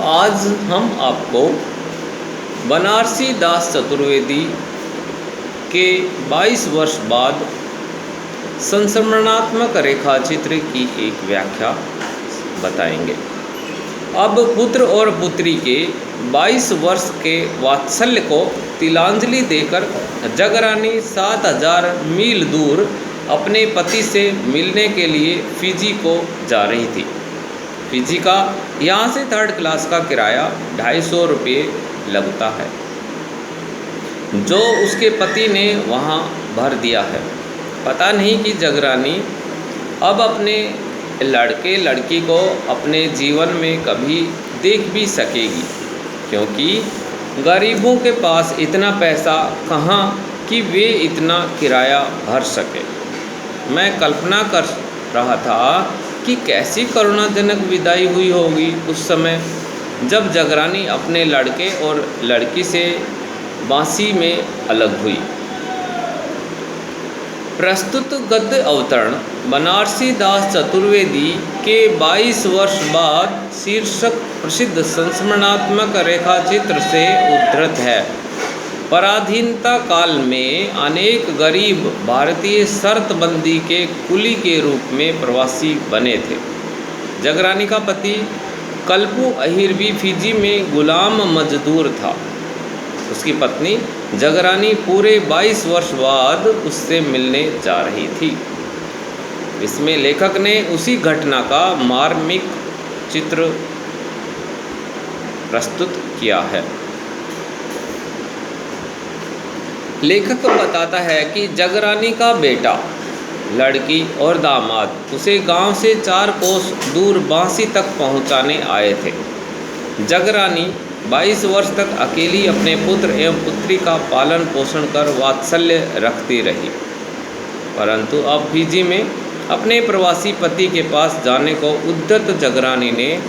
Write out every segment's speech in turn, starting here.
आज हम आपको बनारसी दास चतुर्वेदी के 22 वर्ष बाद संस्मरणात्मक रेखाचित्र की एक व्याख्या बताएंगे। अब पुत्र और पुत्री के 22 वर्ष के वात्सल्य को तिलांजलि देकर जगरानी 7000 मील दूर अपने पति से मिलने के लिए फिजी को जा रही थी। फिजी का यहाँ से 3rd क्लास का किराया 250 रुपये लगता है, जो उसके पति ने वहाँ भर दिया है। पता नहीं कि जगरानी अब अपने लड़के लड़की को अपने जीवन में कभी देख भी सकेगी, क्योंकि गरीबों के पास इतना पैसा कहाँ कि वे इतना किराया भर सके। मैं कल्पना कर रहा था कि कैसी करुणाजनक विदाई हुई होगी उस समय जब जगरानी अपने लड़के और लड़की से बांसी में अलग हुई। प्रस्तुत गद्य अवतरण बनारसी दास चतुर्वेदी के 22 वर्ष बाद शीर्षक प्रसिद्ध संस्मरणात्मक रेखाचित्र से उद्धृत है। पराधीनता काल में अनेक गरीब भारतीय शर्तबंदी के कुली के रूप में प्रवासी बने थे। जगरानी का पति कल्पू अहिर भी फिजी में गुलाम मजदूर था। उसकी पत्नी जगरानी पूरे 22 वर्ष बाद उससे मिलने जा रही थी। इसमें लेखक ने उसी घटना का मार्मिक चित्र प्रस्तुत किया है। लेखक बताता है कि जगरानी का बेटा, लड़की और दामाद उसे गांव से 4 कोस दूर बांसी तक पहुंचाने आए थे। जगरानी 22 वर्ष तक अकेली अपने पुत्र एवं पुत्री का पालन पोषण कर वात्सल्य रखती रही, परंतु अब फिजी में अपने प्रवासी पति के पास जाने को उद्यत जगरानी ने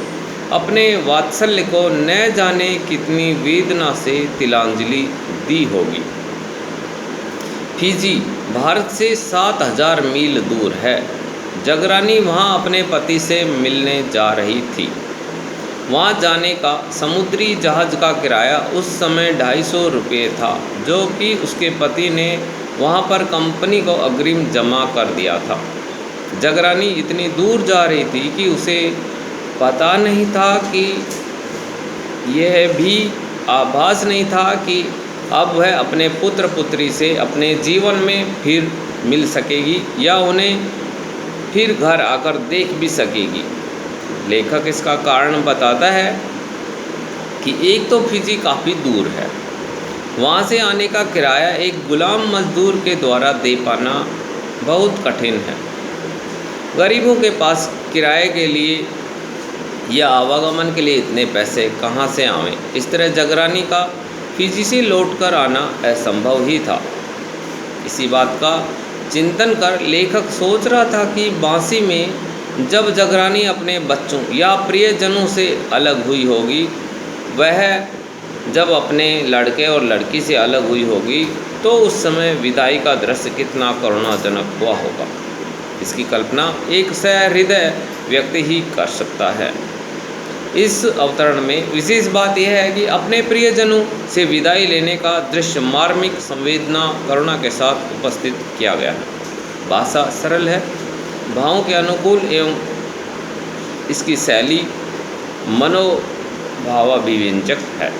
अपने वात्सल्य को न जाने कितनी वेदना से तिलांजलि दी होगी। फिजी भारत से 7000 मील दूर है। जगरानी वहाँ अपने पति से मिलने जा रही थी। वहाँ जाने का समुद्री जहाज़ का किराया उस समय 250 रुपये था, जो कि उसके पति ने वहाँ पर कंपनी को अग्रिम जमा कर दिया था। जगरानी इतनी दूर जा रही थी कि उसे पता नहीं था कि यह भी आभास नहीं था कि अब वह अपने पुत्र पुत्री से अपने जीवन में फिर मिल सकेगी या उन्हें फिर घर आकर देख भी सकेगी। लेखक इसका कारण बताता है कि एक तो फिजी काफ़ी दूर है, वहाँ से आने का किराया एक गुलाम मजदूर के द्वारा दे पाना बहुत कठिन है। गरीबों के पास किराए के लिए या आवागमन के लिए इतने पैसे कहाँ से आवें। इस तरह जगरानी का फिजी से लौटकर आना असंभव ही था। इसी बात का चिंतन कर लेखक सोच रहा था कि बांसी में जब जगरानी अपने बच्चों या प्रियजनों से अलग हुई होगी, वह जब अपने लड़के और लड़की से अलग हुई होगी, तो उस समय विदाई का दृश्य कितना करुणाजनक हुआ होगा। इसकी कल्पना एक सहृदय व्यक्ति ही कर सकता है। इस अवतरण में विशेष बात यह है कि अपने प्रियजनों से विदाई लेने का दृश्य मार्मिक संवेदना करुणा के साथ उपस्थित किया गया है। भाषा सरल है, भावों के अनुकूल एवं इसकी शैली मनोभावाभिव्यंजक है।